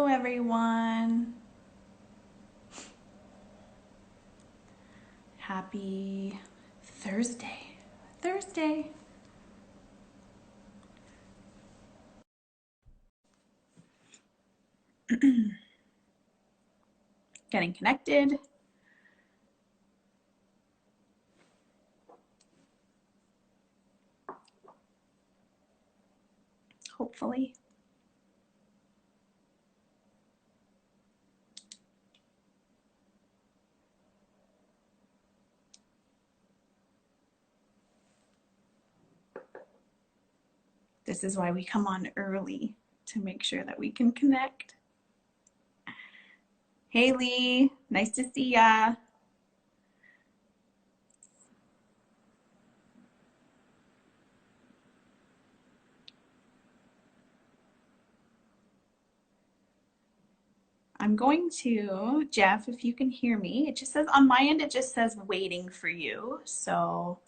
everyone. Happy Thursday. Getting connected. Hopefully. This is why we come on early, to make sure that we can connect. Hey Lee, nice to see ya. I'm going to, Jeff, if you can hear me, it just says on my end, it just says waiting for you. So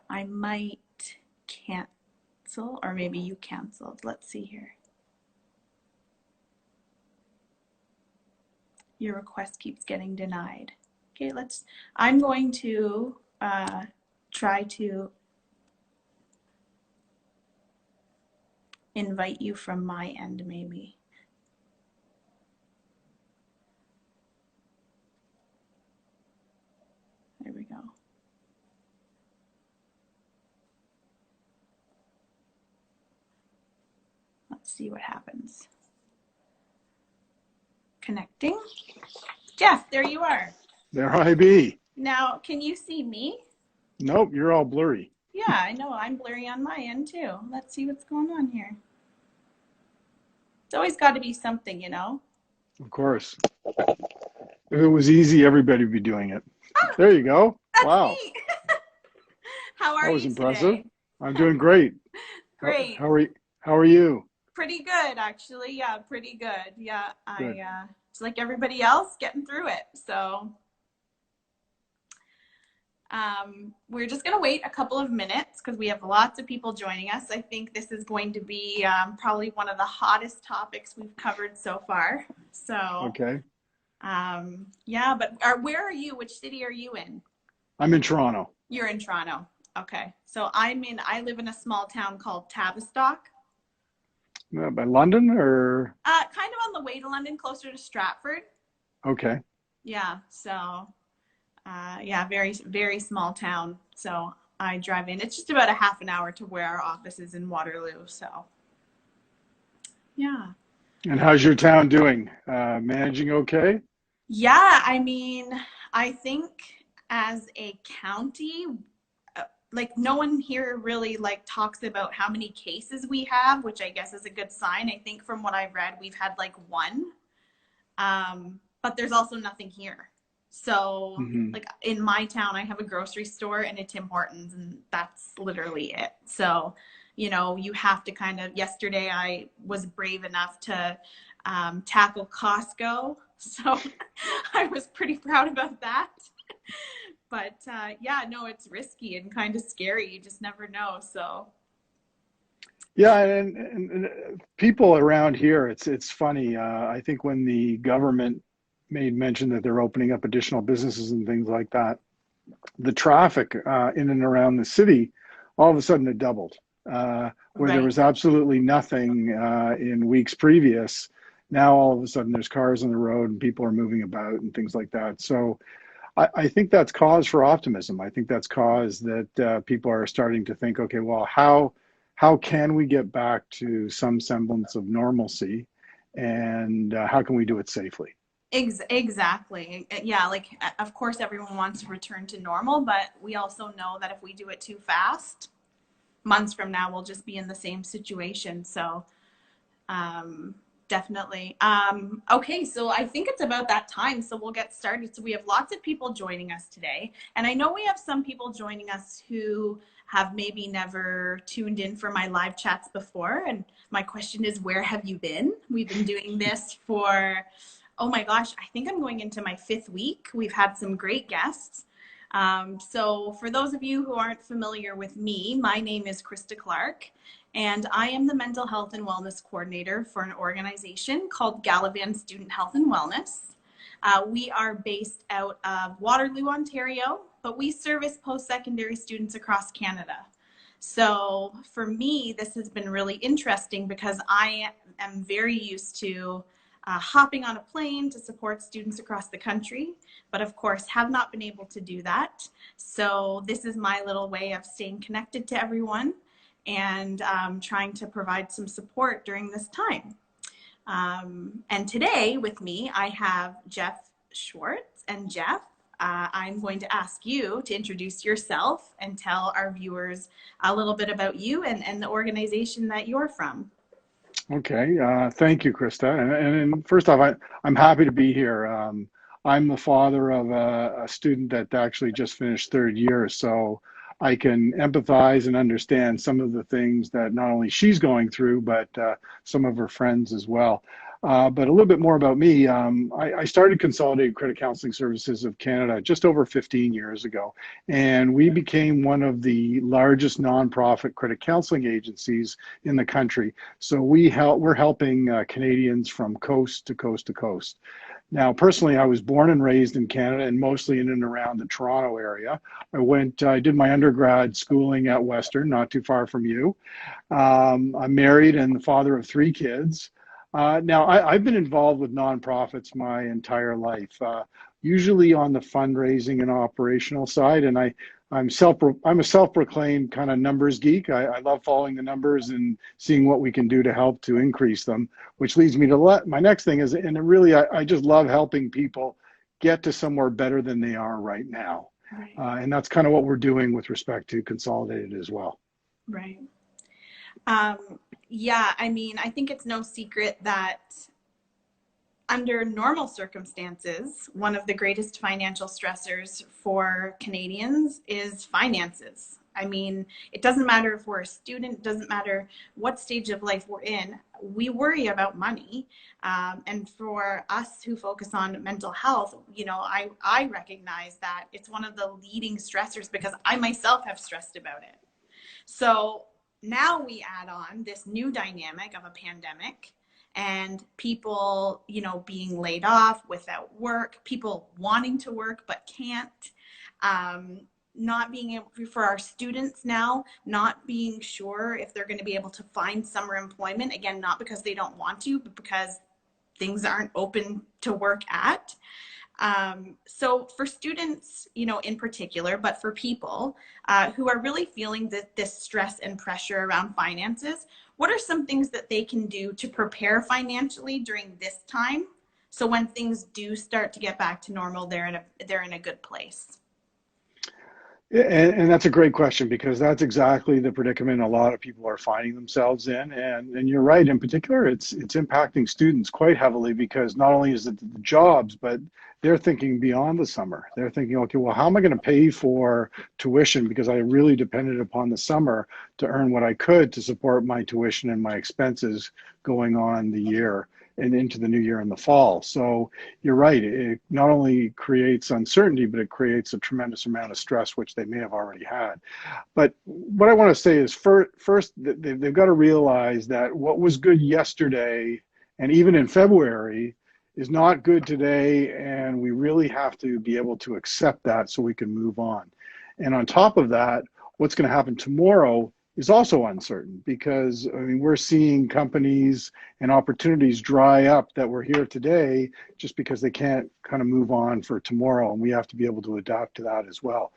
I might cancel, or maybe you canceled. Let's see here. Your request keeps getting denied. Okay, I'm going to try to invite you from my end, maybe. There we go. Let's see what happens. Connecting. Jeff, there you are. There I be. Now, can you see me? Nope, you're all blurry. Yeah, I know. I'm blurry on my end too. Let's see what's going on here. It's always got to be something, you know? Of course. If it was easy, everybody would be doing it. Ah, there you go. That's wow. Me. How are that was you impressive. Today? I'm doing great. Great. How are you? Pretty good, actually. Yeah, pretty good. Yeah, good. It's like everybody else, getting through it. So we're just going to wait a couple of minutes because we have lots of people joining us. I think this is going to be probably one of the hottest topics we've covered so far. So, okay. Yeah, but where are you? Which city are you in? I'm in Toronto. You're in Toronto. Okay. So I live in a small town called Tavistock. By London or? Kind of on the way to London, closer to Stratford. Okay. Yeah. So, yeah, very, very small town. So I drive in. It's just about a half an hour to where our office is in Waterloo. So, yeah. And how's your town doing? Managing okay? Yeah. I mean, I think as a county, like no one here really like talks about how many cases we have, which I guess is a good sign. I think from what I've read, we've had like one, but there's also nothing here. So like in my town, I have a grocery store and a Tim Hortons, and that's literally it. So, you know, you have to kind of, yesterday I was brave enough to tackle Costco. So I was pretty proud about that. But yeah, no, it's risky and kind of scary. You just never know. So yeah, and people around here, it's funny. I think when the government made mention that they're opening up additional businesses and things like that, the traffic in and around the city, all of a sudden it doubled. Where there was absolutely nothing in weeks previous, now all of a sudden there's cars on the road and people are moving about and things like that. So I think that's cause for optimism. I think that's cause that people are starting to think, okay, well, how can we get back to some semblance of normalcy, and how can we do it safely? Exactly. Yeah, like of course everyone wants to return to normal, but we also know that if we do it too fast, months from now we'll just be in the same situation. So definitely. Okay, so I think it's about that time, so we'll get started. So we have lots of people joining us today, and I know we have some people joining us who have maybe never tuned in for my live chats before, and my question is, where have you been? We've been doing this for, oh my gosh, I think I'm going into my 5th week. We've had some great guests. So for those of you who aren't familiar with me, my name is Krista Clark, and I am the mental health and wellness coordinator for an organization called Gallivan Student Health and Wellness. We are based out of Waterloo, Ontario, but we service post-secondary students across Canada. So for me, this has been really interesting because I am very used to hopping on a plane to support students across the country, but of course have not been able to do that. So this is my little way of staying connected to everyone and trying to provide some support during this time. And today with me, I have Jeff Schwartz. And Jeff, I'm going to ask you to introduce yourself and tell our viewers a little bit about you and the organization that you're from. Okay, thank you, Krista. And first off, I'm happy to be here. I'm the father of a student that actually just finished third year, so I can empathize and understand some of the things that not only she's going through, but some of her friends as well. But a little bit more about me. I started Consolidated Credit Counseling Services of Canada just over 15 years ago, and we became one of the largest nonprofit credit counseling agencies in the country. So we're helping Canadians from coast to coast to coast. Now, personally, I was born and raised in Canada and mostly in and around the Toronto area. I did my undergrad schooling at Western, not too far from you. I'm married and the father of 3 kids. Now, I've been involved with nonprofits my entire life, usually on the fundraising and operational side. And I'm a self-proclaimed kind of numbers geek. I love following the numbers and seeing what we can do to help to increase them, which leads me to my next thing is, and really, I just love helping people get to somewhere better than they are right now. Right. And that's kind of what we're doing with respect to Consolidated as well. Right. Yeah, I mean, I think it's no secret that under normal circumstances, one of the greatest financial stressors for Canadians is finances. I mean, it doesn't matter if we're a student, it doesn't matter what stage of life we're in, we worry about money. And for us who focus on mental health, you know, I recognize that it's one of the leading stressors because I myself have stressed about it. So now we add on this new dynamic of a pandemic and people, you know, being laid off without work, people wanting to work but can't, not being able to, for our students now, not being sure if they're going to be able to find summer employment, again, not because they don't want to, but because things aren't open to work at. So for students, you know, in particular, but for people who are really feeling this stress and pressure around finances, what are some things that they can do to prepare financially during this time? So when things do start to get back to normal, they're in a good place. And that's a great question because that's exactly the predicament a lot of people are finding themselves in. And you're right, in particular, it's impacting students quite heavily because not only is it the jobs, but they're thinking beyond the summer. They're thinking, okay, well, how am I going to pay for tuition because I really depended upon the summer to earn what I could to support my tuition and my expenses going on the year and into the new year in the fall. So you're right, it not only creates uncertainty, but it creates a tremendous amount of stress, which they may have already had. But what I want to say is first, they've got to realize that what was good yesterday and even in February is not good today, and we really have to be able to accept that so we can move on. And on top of that, what's going to happen tomorrow is also uncertain because, I mean, we're seeing companies and opportunities dry up that were here today just because they can't kind of move on for tomorrow, and we have to be able to adapt to that as well.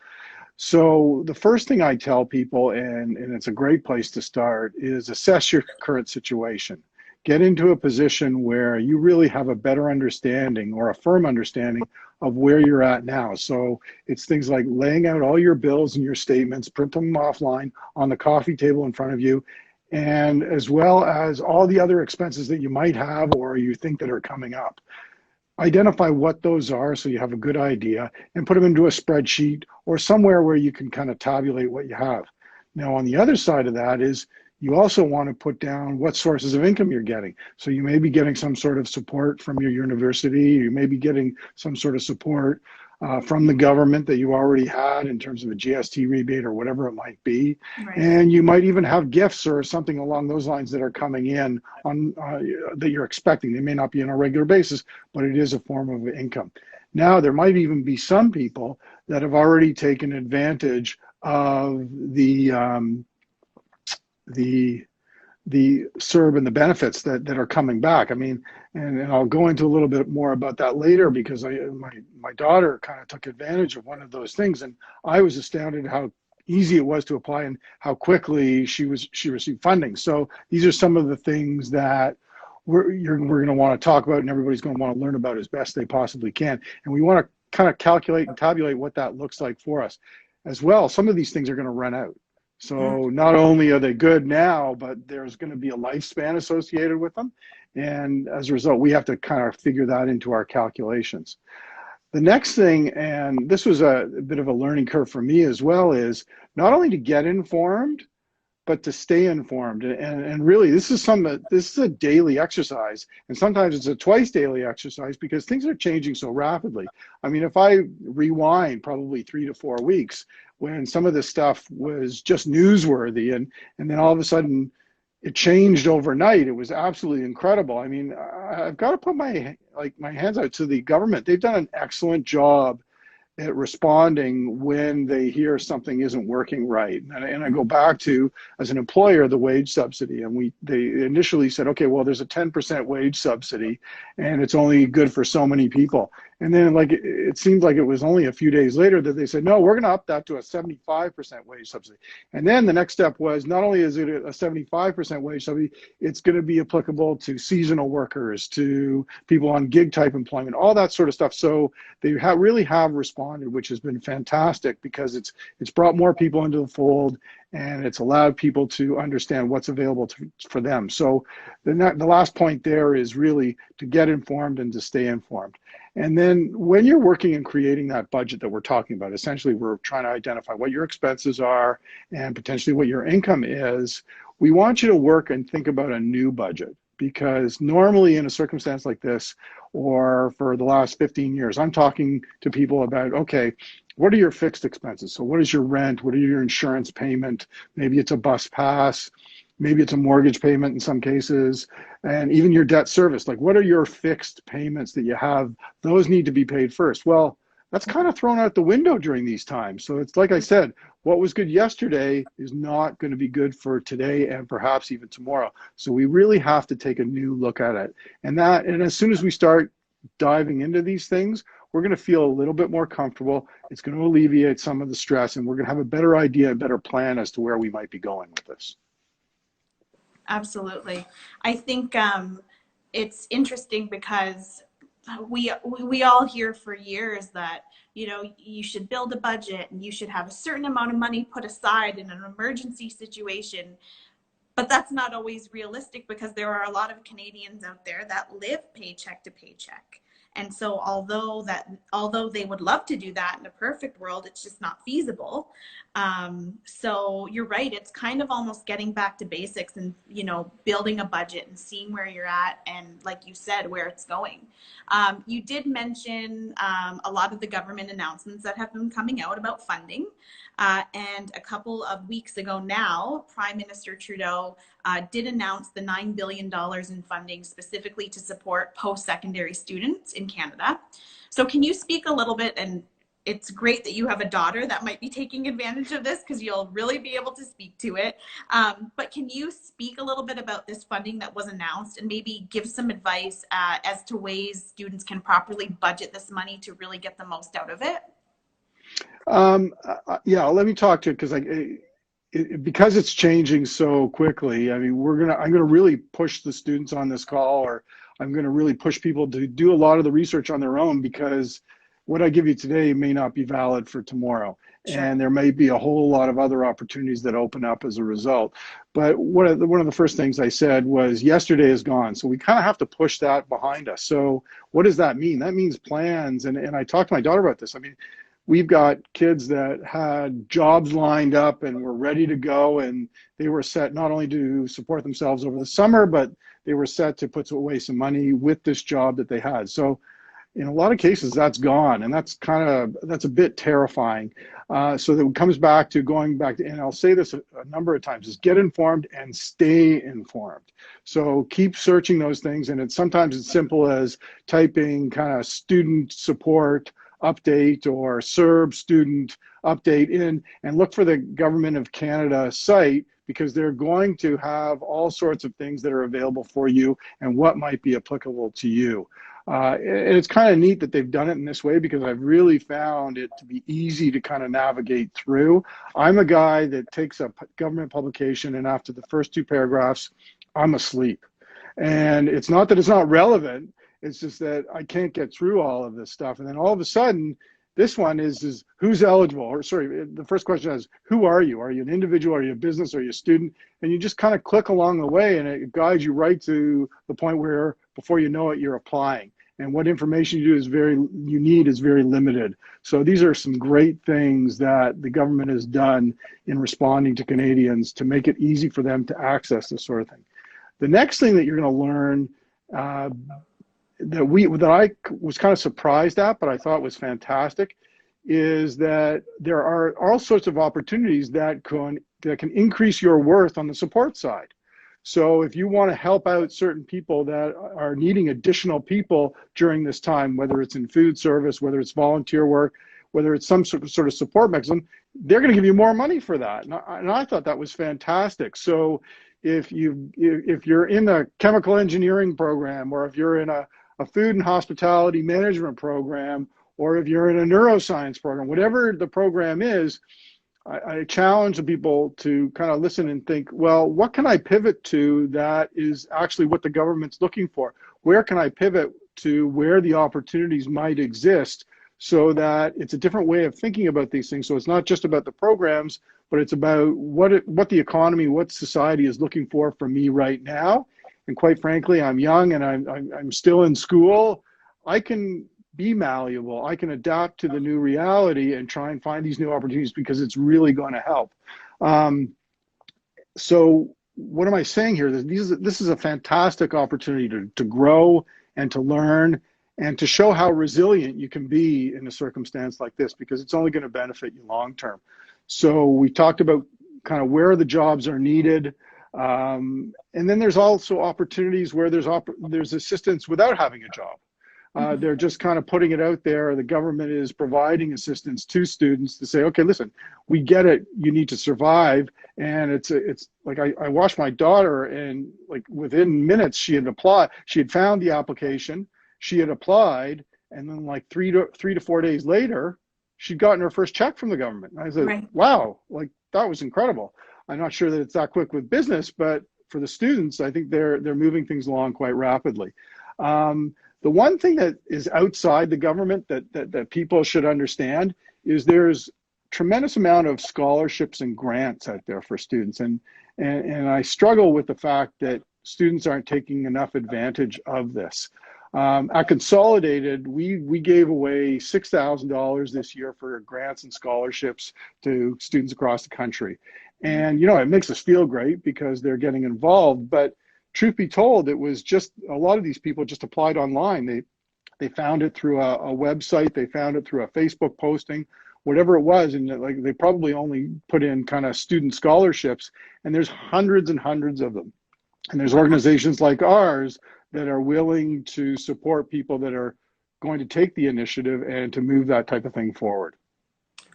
So the first thing I tell people, and it's a great place to start, is assess your current situation. Get into a position where you really have a better understanding or a firm understanding of where you're at now. So it's things like laying out all your bills and your statements, print them offline on the coffee table in front of you, and as well as all the other expenses that you might have or you think that are coming up. Identify what those are so you have a good idea and put them into a spreadsheet or somewhere where you can kind of tabulate what you have. Now, on the other side of that is you also want to put down what sources of income you're getting. So you may be getting some sort of support from your university. You may be getting some sort of support from the government that you already had in terms of a GST rebate or whatever it might be. Right. And you might even have gifts or something along those lines that are coming in on that you're expecting. They may not be on a regular basis, but it is a form of income. Now, there might even be some people that have already taken advantage of the the CERB and the benefits that are coming back. I mean, and I'll go into a little bit more about that later because my daughter kind of took advantage of one of those things, and I was astounded how easy it was to apply and how quickly she received funding. So these are some of the things that we're going to want to talk about, and everybody's going to want to learn about as best they possibly can. And we want to kind of calculate and tabulate what that looks like for us as well. Some of these things are going to run out. So not only are they good now, but there's going to be a lifespan associated with them. And as a result, we have to kind of figure that into our calculations. The next thing, and this was a bit of a learning curve for me as well, is not only to get informed, but to stay informed. And really, this is a daily exercise. And sometimes it's a twice daily exercise because things are changing so rapidly. I mean, if I rewind probably 3 to 4 weeks, when some of this stuff was just newsworthy, and then all of a sudden it changed overnight. It was absolutely incredible. I mean, I've got to put my hands out to the government. They've done an excellent job at responding when they hear something isn't working right. And I go back to, as an employer, the wage subsidy. And they initially said, okay, well, there's a 10% wage subsidy and it's only good for so many people. And then it seemed like it was only a few days later that they said, no, we're going to up that to a 75% wage subsidy. And then the next step was, not only is it a 75% wage subsidy, it's going to be applicable to seasonal workers, to people on gig type employment, all that sort of stuff. So they really have responded, which has been fantastic because it's brought more people into the fold and it's allowed people to understand what's available for them. So the last point there is really to get informed and to stay informed. And then when you're working and creating that budget that we're talking about, essentially we're trying to identify what your expenses are and potentially what your income is. We want you to work and think about a new budget, because normally in a circumstance like this, or for the last 15 years, I'm talking to people about, okay, what are your fixed expenses? So what is your rent? What are your insurance payment? Maybe it's a bus pass. Maybe it's a mortgage payment in some cases, and even your debt service. Like, what are your fixed payments that you have? Those need to be paid first. Well, that's kind of thrown out the window during these times. So it's like I said, what was good yesterday is not going to be good for today and perhaps even tomorrow. So we really have to take a new look at it. And as soon as we start diving into these things, we're going to feel a little bit more comfortable. It's going to alleviate some of the stress, and we're going to have a better idea, a better plan as to where we might be going with this. Absolutely. I think it's interesting because we all hear for years that, you should build a budget and you should have a certain amount of money put aside in an emergency situation. But that's not always realistic because there are a lot of Canadians out there that live paycheck to paycheck. And so although they would love to do that in a perfect world, it's just not feasible. So you're right. It's kind of almost getting back to basics and, building a budget and seeing where you're at. And like you said, where it's going. You did mention a lot of the government announcements that have been coming out about funding. And a couple of weeks ago now, Prime Minister Trudeau did announce the $9 billion in funding specifically to support post-secondary students in Canada. So can you speak a little bit, and it's great that you have a daughter that might be taking advantage of this because you'll really be able to speak to it. But can you speak a little bit about this funding that was announced and maybe give some advice as to ways students can properly budget this money to really get the most out of it? Yeah, let me talk to it because it's changing so quickly. I mean, I'm gonna really push the students on this call, or I'm gonna really push people to do a lot of the research on their own, because what I give you today may not be valid for tomorrow. Sure. And there may be a whole lot of other opportunities that open up as a result. But one of the first things I said was yesterday is gone. So we kind of have to push that behind us. So what does that mean? That means plans. And I talked to my daughter about this. I mean, we've got kids that had jobs lined up and were ready to go, and they were set not only to support themselves over the summer, but they were set to put away some money with this job that they had. So in a lot of cases that's gone, and that's a bit terrifying. So that comes back to going back to, and I'll say this a number of times, is get informed and stay informed. So keep searching those things, and it's sometimes as simple as typing kind of student support update or CERB student update in, and look for the Government of Canada site, because they're going to have all sorts of things that are available for you and what might be applicable to you. And it's kind of neat that they've done it in this way, because I've really found it to be easy to kind of navigate through. I'm a guy that takes a government publication, and after the first 2 paragraphs, I'm asleep. And it's not that it's not relevant, it's just that I can't get through all of this stuff. And then all of a sudden, this one is who's eligible? Or sorry, the first question is, who are you? Are you an individual? Are you a business? Are you a student? And you just kind of click along the way, and it guides you right to the point where, before you know it, you're applying. And what information you need is very limited. So these are some great things that the government has done in responding to Canadians to make it easy for them to access this sort of thing. The next thing that you're going to learn that I was kind of surprised at, but I thought was fantastic, is that there are all sorts of opportunities that can increase your worth on the support side. So if you want to help out certain people that are needing additional people during this time, whether it's in food service, whether it's volunteer work, whether it's some sort of support mechanism, they're going to give you more money for that. And I thought that was fantastic. So if you're in a chemical engineering program, or if you're in a food and hospitality management program, or if you're in a neuroscience program, whatever the program is, I challenge the people to kind of listen and think, well, what can I pivot to that is actually what the government's looking for? Where can I pivot to where the opportunities might exist, so that it's a different way of thinking about these things? So it's not just about the programs, but it's about what the economy, what society is looking for from me right now. And quite frankly, I'm young and I'm still in school. I can be malleable. I can adapt to the new reality and try and find these new opportunities, because it's really going to help. So what am I saying here? This is a fantastic opportunity to grow and to learn and to show how resilient you can be in a circumstance like this, because it's only going to benefit you long term. So we talked about kind of where the jobs are needed. And then there's also opportunities where there's assistance without having a job. They're just kind of putting it out there. The government is providing assistance to students to say, okay, listen, we get it. You need to survive. And it's like I watched my daughter, and like within minutes she had applied. She had found the application. She had applied, and then like 3 to 4 days later, she'd gotten her first check from the government. And I said, right. Wow, like that was incredible. I'm not sure that it's that quick with business, but for the students, I think they're moving things along quite rapidly. The one thing that is outside the government that people should understand is there's tremendous amount of scholarships and grants out there for students. And I struggle with the fact that students aren't taking enough advantage of this. At Consolidated, we gave away $6,000 this year for grants and scholarships to students across the country. And, you know, it makes us feel great because they're getting involved. But truth be told, it was just a lot of these people just applied online. They found it through a website. They found it through a Facebook posting, whatever it was. And like they probably only put in kind of student scholarships. And there's hundreds and hundreds of them. And there's organizations like ours that are willing to support people that are going to take the initiative and to move that type of thing forward.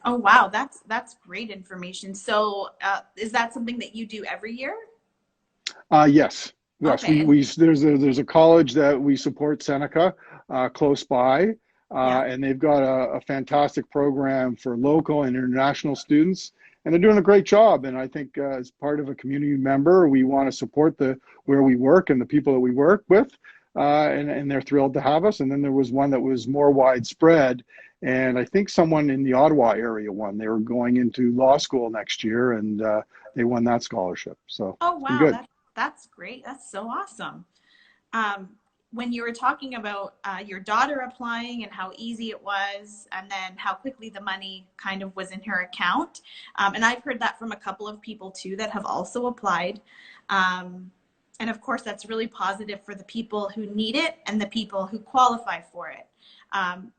Oh, wow. That's great information. So is that something that you do every year? Yes. Yes. Okay. There's a college that we support, Seneca, close by. And they've got a fantastic program for local and international students. And they're doing a great job. And I think as part of a community member, we want to support where we work and the people that we work with. And they're thrilled to have us. And then there was one that was more widespread. And I think someone in the Ottawa area won. They were going into law school next year, and they won that scholarship. So oh, wow. good. That's great. That's so awesome. When you were talking about your daughter applying and how easy it was, and then how quickly the money kind of was in her account. And I've heard that from a couple of people too that have also applied. And of course, that's really positive for the people who need it and the people who qualify for it.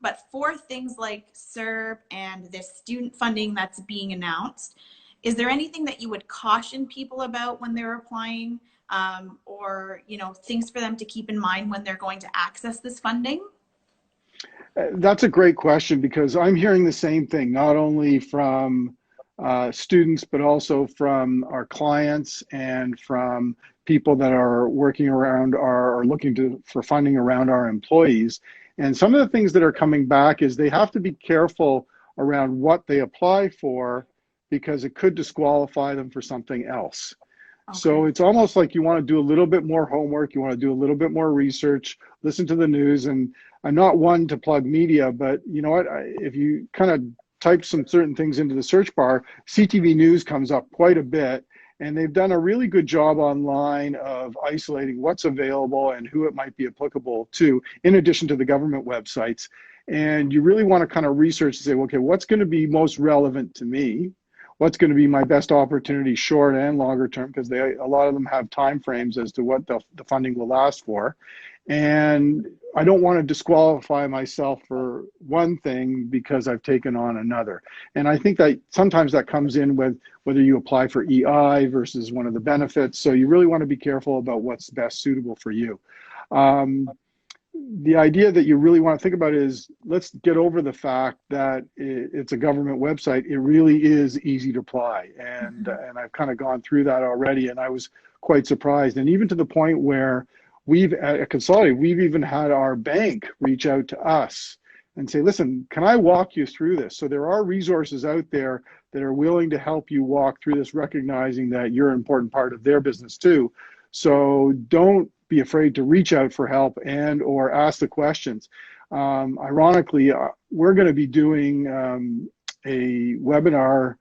But for things like CERB and this student funding that's being announced, is there anything that you would caution people about when they're applying, or things for them to keep in mind when they're going to access this funding? That's a great question because I'm hearing the same thing, not only from students, but also from our clients and from people that are working around our, or looking for funding around our employees. And some of the things that are coming back is they have to be careful around what they apply for because it could disqualify them for something else. So Okay. it's almost like you want to do a little bit more homework, you want to do a little bit more research, listen to the news. And I'm not one to plug media, but you know what? If you kind of type some certain things into the search bar, CTV News comes up quite a bit. And they've done a really good job online of isolating what's available and who it might be applicable to, in addition to the government websites. And you really want to kind of research and say, okay, what's going to be most relevant to me? What's going to be my best opportunity, short and longer term, because a lot of them have time frames as to what the funding will last for. And I don't want to disqualify myself for one thing because I've taken on another. And I think that sometimes that comes in with whether you apply for EI versus one of the benefits. So you really want to be careful about what's best suitable for you. The idea that you really want to think about is let's get over the fact that it's a government website. It really is easy to apply. And I've kind of gone through that already, and I was quite surprised. And even to the point where we've at Consolidated, we've even had our bank reach out to us and say, listen, can I walk you through this? So there are resources out there that are willing to help you walk through this, recognizing that you're an important part of their business too. So don't be afraid to reach out for help and or ask the questions. Ironically, we're going to be doing a webinar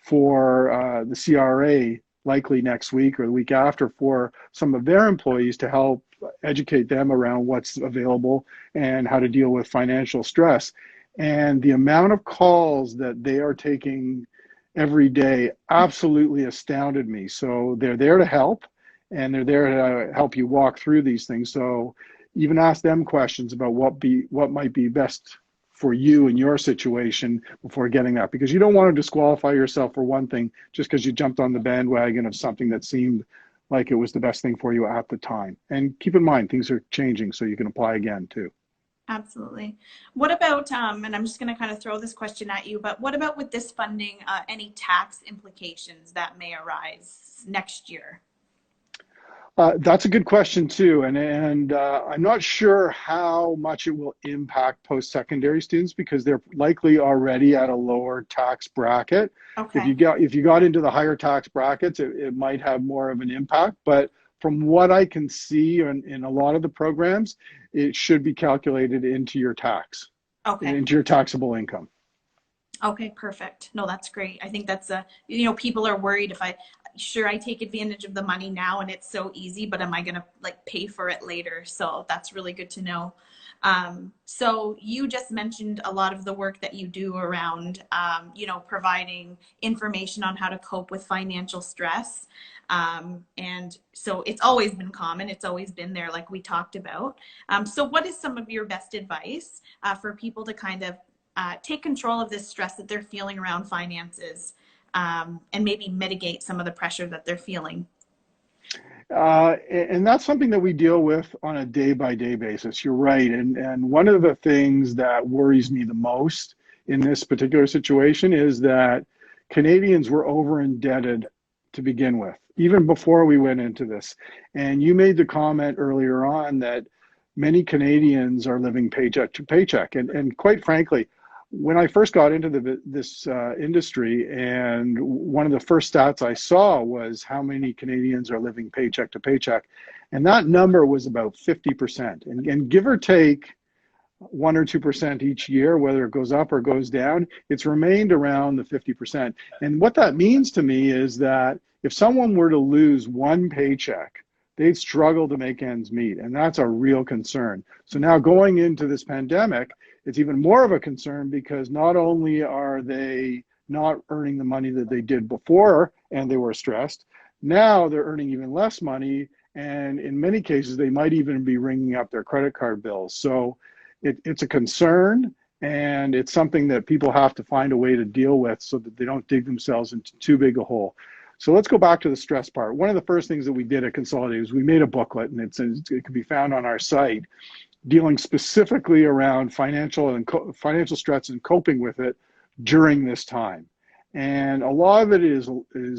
for the CRA likely next week or the week after for some of their employees to help educate them around what's available and how to deal with financial stress. And the amount of calls that they are taking every day absolutely astounded me. So they're there to help, and they're there to help you walk through these things. So even ask them questions about what might be best for you in your situation before getting that, because you don't want to disqualify yourself for one thing just because you jumped on the bandwagon of something that seemed like it was the best thing for you at the time. And keep in mind, things are changing, so you can apply again too. Absolutely. What about, and I'm just going to kind of throw this question at you, but what about with this funding, any tax implications that may arise next year? That's a good question too, and I'm not sure how much it will impact post-secondary students because they're likely already at a lower tax bracket. If Okay. you got into the higher tax brackets, it might have more of an impact. But from what I can see in a lot of the programs, it should be calculated into your tax, Okay. into your taxable income. Okay, perfect. No, that's great. I think that's people are worried if I take advantage of the money now and it's so easy, but am I going to like pay for it later? So that's really good to know. So you just mentioned a lot of the work that you do around, providing information on how to cope with financial stress. And so it's always been common. It's always been there, like we talked about. So what is some of your best advice for people to kind of take control of this stress that they're feeling around finances, and maybe mitigate some of the pressure that they're feeling? And that's something that we deal with on a day-by-day basis. You're right. And one of the things that worries me the most in this particular situation is that Canadians were over indebted to begin with, even before we went into this. And you made the comment earlier on that many Canadians are living paycheck to paycheck. And quite frankly, when I first got into this industry, and one of the first stats I saw was how many Canadians are living paycheck to paycheck, and that number was about 50%. And give or take 1 or 2% each year, whether it goes up or goes down, it's remained around the 50%. And what that means to me is that if someone were to lose one paycheck, they'd struggle to make ends meet. And that's a real concern. So now going into this pandemic, it's even more of a concern because not only are they not earning the money that they did before and they were stressed, now they're earning even less money And in many cases, they might even be ringing up their credit card bills. So it's a concern, and it's something that people have to find a way to deal with so that they don't dig themselves into too big a hole. So let's go back to the stress part. One of the first things that we did at Consolidate was we made a booklet, and it can be found on our site, dealing specifically around financial stress and coping with it during this time. And a lot of it is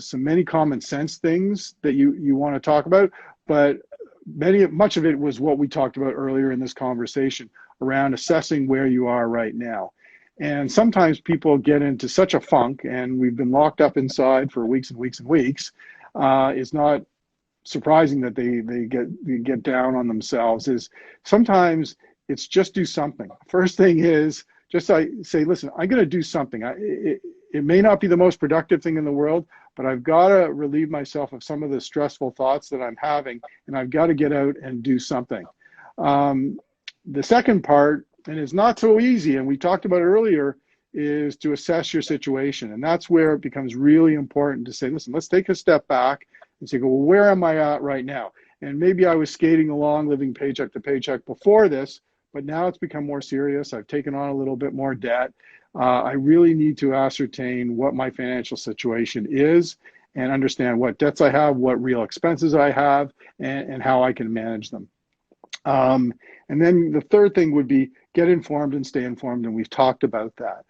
some many common sense things that you want to talk about, but much of it was what we talked about earlier in this conversation around assessing where you are right now. And sometimes people get into such a funk, and we've been locked up inside for weeks and weeks and weeks. It's not surprising that they get down on themselves. Is sometimes it's just do something. First thing is just say, listen, I'm going to do something. It may not be the most productive thing in the world, but I've got to relieve myself of some of the stressful thoughts that I'm having, and I've got to get out and do something. The second part, and it's not so easy, and we talked about it earlier, is to assess your situation. And that's where it becomes really important to say, listen, let's take a step back and say, well, where am I at right now? And maybe I was skating along, living paycheck to paycheck before this, but now it's become more serious. I've taken on a little bit more debt. I really need to ascertain what my financial situation is and understand what debts I have, what real expenses I have, and how I can manage them. And then the third thing would be get informed and stay informed, and we've talked about that.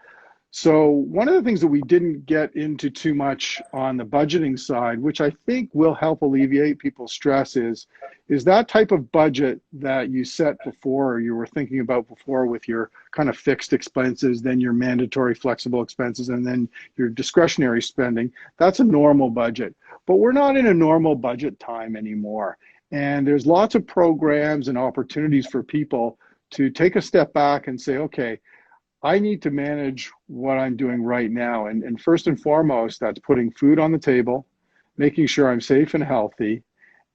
So one of the things that we didn't get into too much on the budgeting side, which I think will help alleviate people's stress, is that type of budget that you set before, or you were thinking about before, with your kind of fixed expenses, then your mandatory flexible expenses, and then your discretionary spending. That's a normal budget. But we're not in a normal budget time anymore. And there's lots of programs and opportunities for people to take a step back and say, okay, I need to manage what I'm doing right now. And first and foremost, that's putting food on the table, making sure I'm safe and healthy.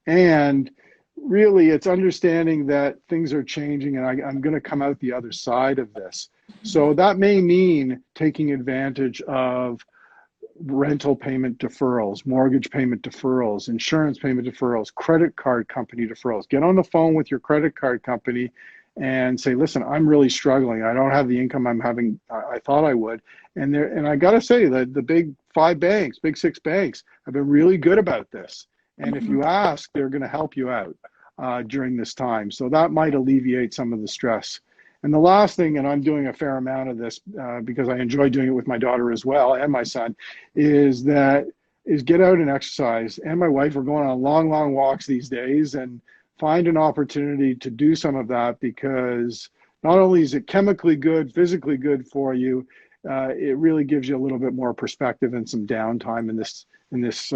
And really, it's understanding that things are changing, and I'm going to come out the other side of this. So that may mean taking advantage of rental payment deferrals, mortgage payment deferrals, insurance payment deferrals, credit card company deferrals. Get on the phone with your credit card company and say, listen, I'm really struggling. I don't have the income I thought I would. And I got to say that the big 5 banks, big 6 banks have been really good about this. And if you ask, they're going to help you out during this time. So that might alleviate some of the stress. And the last thing, and I'm doing a fair amount of this because I enjoy doing it with my daughter as well and my son, is get out and exercise. And my wife are going on long, long walks these days, and find an opportunity to do some of that, because not only is it chemically good, physically good for you, it really gives you a little bit more perspective and some downtime in this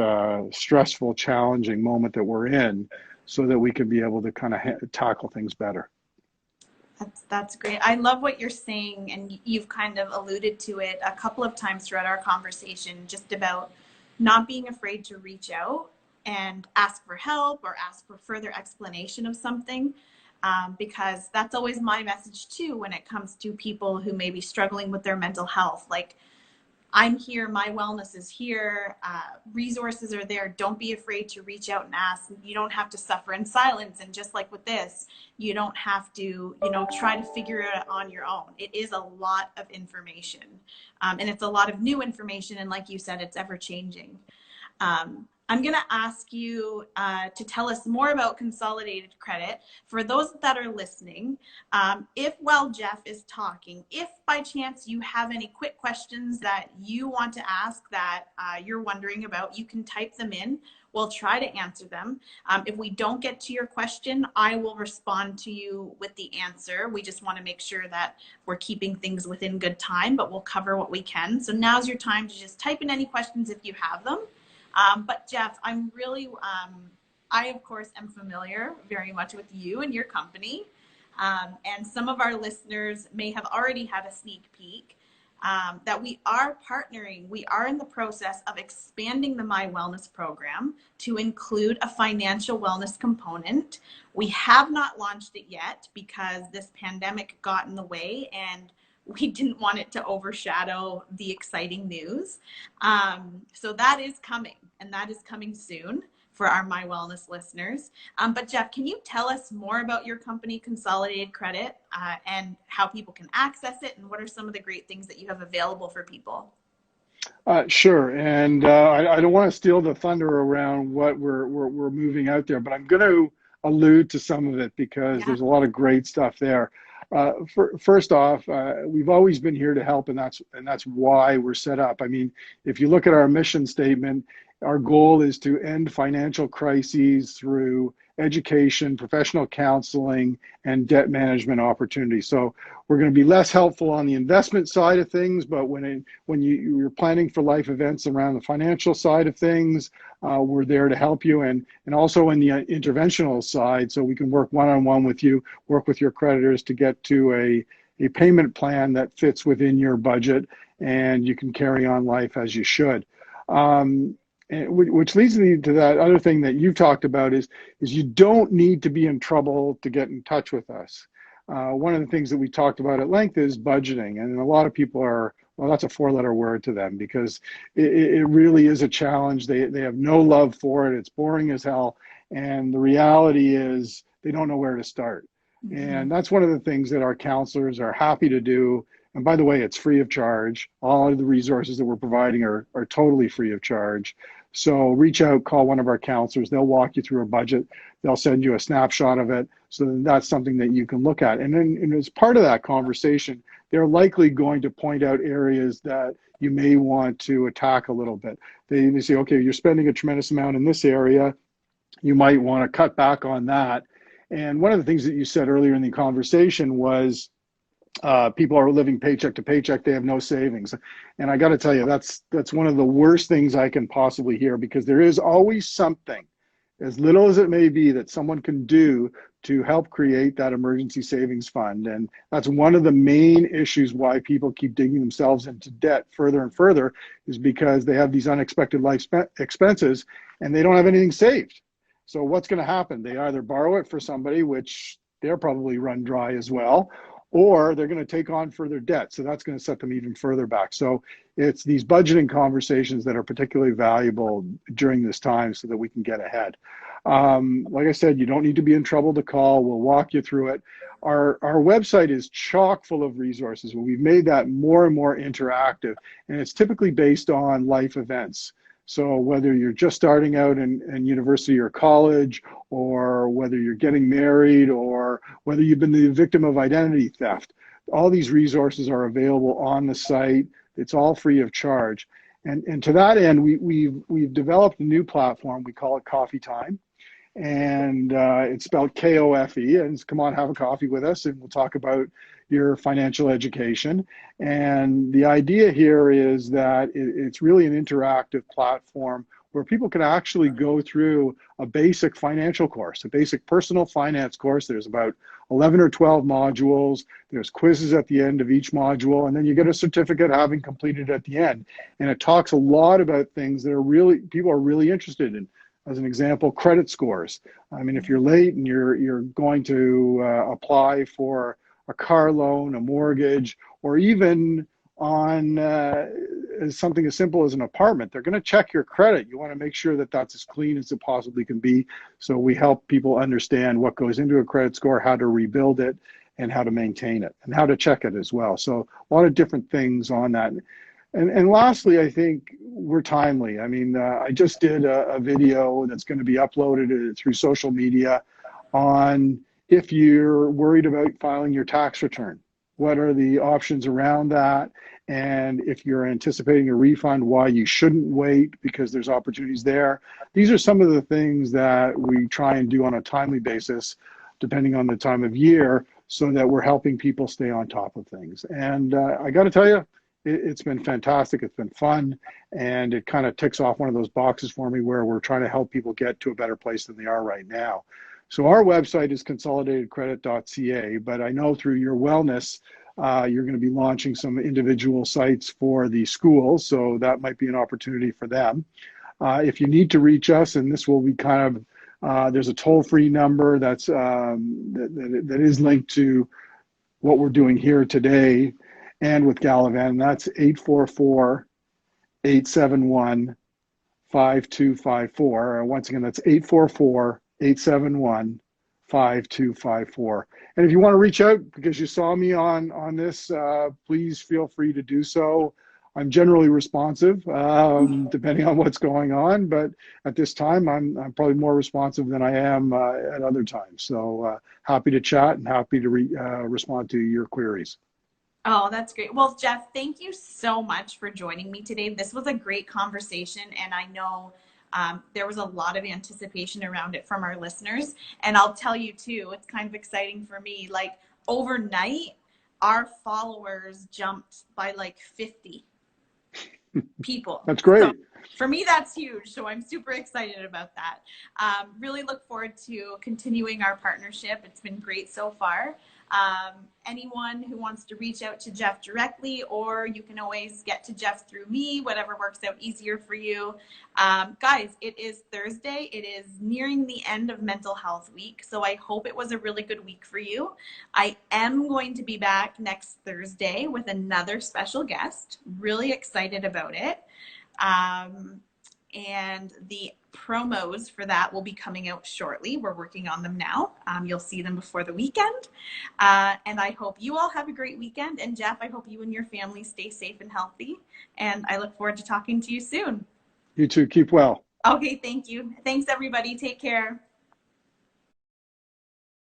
stressful, challenging moment that we're in, so that we can be able to kind of tackle things better. That's great. I love what you're saying, and you've kind of alluded to it a couple of times throughout our conversation, just about not being afraid to reach out and ask for help or ask for further explanation of something, because that's always my message too when it comes to people who may be struggling with their mental health. Like, I'm here, my wellness is here, resources are there. Don't be afraid to reach out and ask. You don't have to suffer in silence. And just like with this, you don't have to, try to figure it out on your own. It is a lot of information, and it's a lot of new information. And like you said, it's ever changing. I'm going to ask you to tell us more about consolidated credit. For those that are listening, if while Jeff is talking, if by chance you have any quick questions that you want to ask that you're wondering about, you can type them in. We'll try to answer them. If we don't get to your question, I will respond to you with the answer. We just want to make sure that we're keeping things within good time, but we'll cover what we can. So now's your time to just type in any questions if you have them. But Jeff, I'm really, I of course am familiar very much with you and your company. And some of our listeners may have already had a sneak peek that we are partnering. We are in the process of expanding the My Wellness program to include a financial wellness component. We have not launched it yet because this pandemic got in the way, and we didn't want it to overshadow the exciting news. So that is coming, and that is coming soon for our My Wellness listeners. But Jeff, can you tell us more about your company, Consolidated Credit, and how people can access it, and what are some of the great things that you have available for people? Sure, and I don't want to steal the thunder around what we're moving out there, but I'm going to allude to some of it because Yeah. there's a lot of great stuff there. First off, we've always been here to help, and that's why we're set up. I mean, if you look at our mission statement, our goal is to end financial crises through education, professional counseling, and debt management opportunities. So we're going to be less helpful on the investment side of things, but when you're planning for life events around the financial side of things, we're there to help you, and also in the interventional side, so we can work one-on-one with you, work with your creditors to get to a payment plan that fits within your budget, and you can carry on life as you should. Which leads me to that other thing that you talked about is you don't need to be in trouble to get in touch with us. One of the things that we talked about at length is budgeting, and a lot of people are, well, that's a four-letter word to them because it really is a challenge. They have no love for it. It's boring as hell, and the reality is they don't know where to start. And that's one of the things that our counselors are happy to do. And by the way, it's free of charge. All of the resources that we're providing are totally free of charge. So reach out, call one of our counselors. They'll walk you through a budget. They'll send you a snapshot of it. So that's something that you can look at. And then as part of that conversation, they're likely going to point out areas that you may want to attack a little bit. They say, okay, you're spending a tremendous amount in this area. You might want to cut back on that. And one of the things that you said earlier in the conversation was, people are living paycheck to paycheck. They have no savings. And I got to tell you, that's one of the worst things I can possibly hear, because there is always something, as little as it may be, that someone can do to help create that emergency savings fund. And that's one of the main issues why people keep digging themselves into debt further and further, is because they have these unexpected life expenses and they don't have anything saved. So what's going to happen? They either borrow it for somebody, which they're probably run dry as well, or they're going to take on further debt. So that's going to set them even further back. So it's these budgeting conversations that are particularly valuable during this time so that we can get ahead. Like I said, you don't need to be in trouble to call. We'll walk you through it. Our website is chock full of resources. We've made that more and more interactive, and it's typically based on life events. So whether you're just starting out in university or college, or whether you're getting married, or whether you've been the victim of identity theft, all these resources are available on the site. It's all free of charge. And to that end, we've developed a new platform. We call it Coffee Time. And it's spelled K-O-F-E. And come on, have a coffee with us, and we'll talk about your financial education. And the idea here is that it's really an interactive platform where people can actually go through a basic financial course, a basic personal finance course. There's about 11 or 12 modules. There's quizzes at the end of each module, and then you get a certificate having completed at the end. And it talks a lot about things that people are really interested in. As an example, credit scores. I mean, if you're late and you're going to apply for a car loan, a mortgage, or even on something as simple as an apartment, they're going to check your credit. You want to make sure that that's as clean as it possibly can be. So we help people understand what goes into a credit score, how to rebuild it, and how to maintain it, and how to check it as well. So a lot of different things on that. And lastly, I think we're timely. I mean, I just did a video that's going to be uploaded through social media on if you're worried about filing your tax return. What are the options around that? And if you're anticipating a refund, why you shouldn't wait, because there's opportunities there. These are some of the things that we try and do on a timely basis, depending on the time of year, so that we're helping people stay on top of things. And I got to tell you, it's been fantastic. It's been fun, and it kind of ticks off one of those boxes for me where we're trying to help people get to a better place than they are right now. So our website is consolidatedcredit.ca, but I know through your wellness, you're going to be launching some individual sites for the schools, so that might be an opportunity for them. If you need to reach us, and this will be kind of, there's a toll-free number that's that is linked to what we're doing here today and with Gallivan. That's 844-871-5800. 5254. Once again, that's 844-871-5254. And if you want to reach out because you saw me on this, please feel free to do so. I'm generally responsive, depending on what's going on. But at this time, I'm probably more responsive than I am at other times. So happy to chat and happy to respond to your queries. Oh, that's great. Well, Jeff, thank you so much for joining me today. This was a great conversation, and I know there was a lot of anticipation around it from our listeners. And I'll tell you too, it's kind of exciting for me. Like overnight, our followers jumped by like 50 people. That's great. So for me, that's huge. So I'm super excited about that. Really look forward to continuing our partnership. It's been great so far. Anyone who wants to reach out to Jeff directly, or you can always get to Jeff through me, whatever works out easier for you. Guys, it is Thursday. It is nearing the end of Mental Health Week. So I hope it was a really good week for you. I am going to be back next Thursday with another special guest. Really excited about it. And the promos for that will be coming out shortly. We're working on them now. You'll see them before the weekend. And I hope you all have a great weekend. And Jeff, I hope you and your family stay safe and healthy. And I look forward to talking to you soon. You too. Keep well. Okay, thank you. Thanks, everybody. Take care.